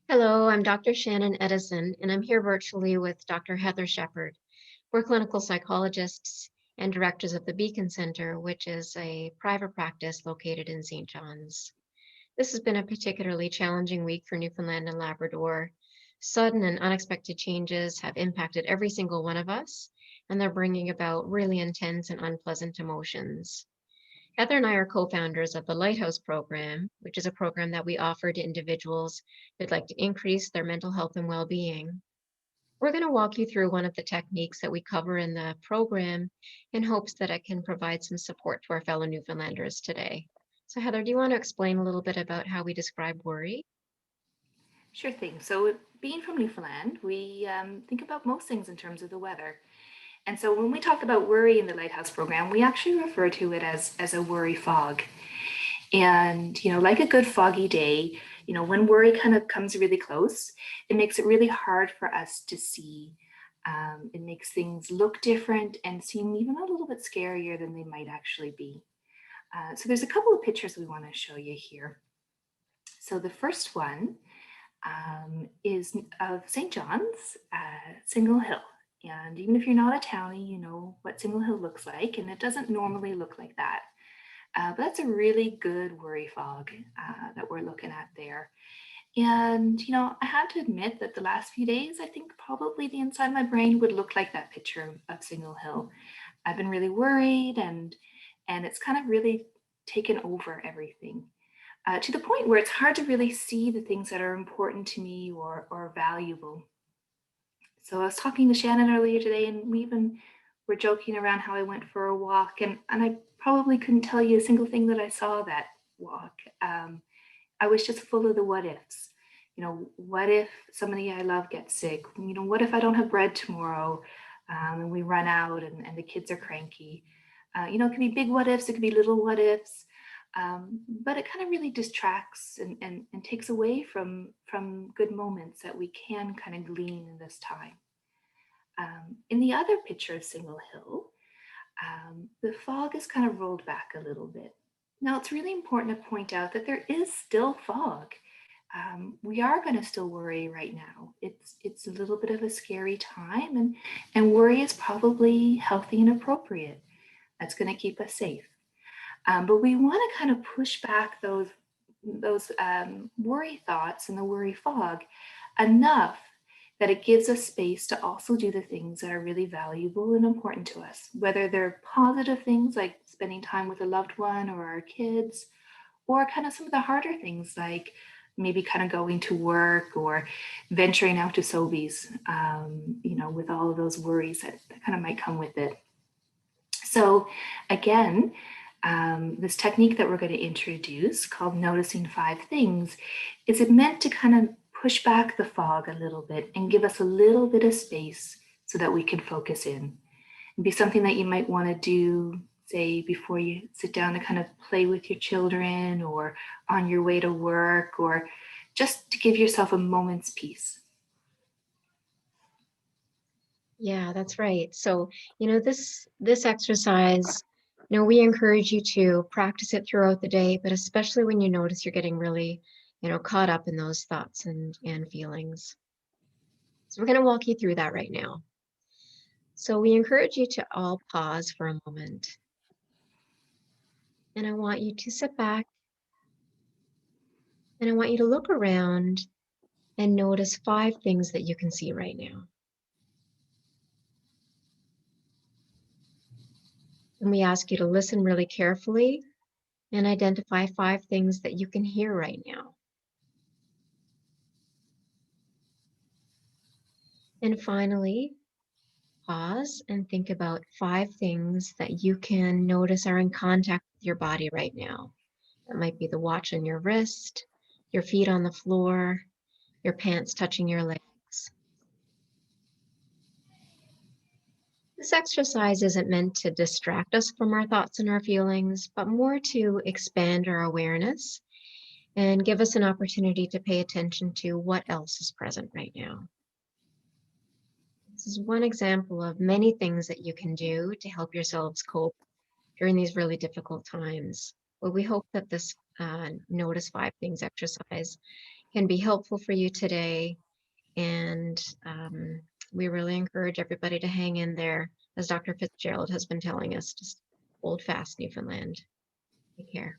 Hello, I'm Dr. Shannon Edison, and I'm here virtually with Dr. Heather Sheppard. We're clinical psychologists and directors of the Beacon Center, which is a private practice located in St. John's. This has been a particularly challenging week for Newfoundland and Labrador. Sudden and unexpected changes have impacted every single one of us, and they're bringing about really intense and unpleasant emotions. Heather and I are co-founders of the Lighthouse program, which is a program that we offer to individuals who'd like to increase their mental health and well-being. We're going to walk you through one of the techniques that we cover in the program in hopes that it can provide some support to our fellow Newfoundlanders today. So Heather, do you want to explain a little bit about how we describe worry? Sure thing. So, being from Newfoundland, we think about most things in terms of the weather. And so, when we talk about worry in the Lighthouse program, we actually refer to it as a worry fog. And, like a good foggy day, when worry kind of comes really close, it makes it really hard for us to see. It makes things look different and seem even a little bit scarier than they might actually be. So, there's a couple of pictures we want to show you here. So, the first one is of St. John's, Single Hill. And even if you're not a townie, you know what Single Hill looks like, and it doesn't normally look like that. But that's a really good worry fog that we're looking at there. And, I have to admit that the last few days, I think probably the inside of my brain would look like that picture of Single Hill. I've been really worried and it's kind of really taken over everything to the point where it's hard to really see the things that are important to me or valuable. So I was talking to Shannon earlier today, and we even were joking around how I went for a walk, and I probably couldn't tell you a single thing that I saw that walk. I was just full of the what ifs. What if somebody I love gets sick? What if I don't have bread tomorrow and we run out and the kids are cranky? It could be big what ifs, it could be little what ifs. But it kind of really distracts and takes away from good moments that we can kind of glean in this time. In the other picture of Single Hill, the fog is kind of rolled back a little bit. Now, it's really important to point out that there is still fog. We are going to still worry right now. It's a little bit of a scary time, and worry is probably healthy and appropriate. That's going to keep us safe. But we want to kind of push back those worry thoughts and the worry fog enough that it gives us space to also do the things that are really valuable and important to us, whether they're positive things like spending time with a loved one or our kids, or kind of some of the harder things like maybe kind of going to work or venturing out to Sobeys, with all of those worries that kind of might come with it. So again, this technique that we're going to introduce called noticing 5 things is it meant to kind of push back the fog a little bit and give us a little bit of space so that we can focus in and be something that you might want to do, say, before you sit down to kind of play with your children or on your way to work or just to give yourself a moment's peace. Yeah, that's right. So, this exercise, we encourage you to practice it throughout the day, but especially when you notice you're getting really, caught up in those thoughts and feelings. So we're going to walk you through that right now. So we encourage you to all pause for a moment. And I want you to sit back and I want you to look around and notice 5 things that you can see right now. And we ask you to listen really carefully and identify 5 things that you can hear right now. And finally, pause and think about 5 things that you can notice are in contact with your body right now. That might be the watch on your wrist, your feet on the floor, your pants touching your legs. This exercise isn't meant to distract us from our thoughts and our feelings, but more to expand our awareness and give us an opportunity to pay attention to what else is present right now. This is one example of many things that you can do to help yourselves cope during these really difficult times. But we hope that this Notice 5 Things exercise can be helpful for you today. And we really encourage everybody to hang in there, as Dr. Fitzgerald has been telling us, just hold fast, Newfoundland. Take care.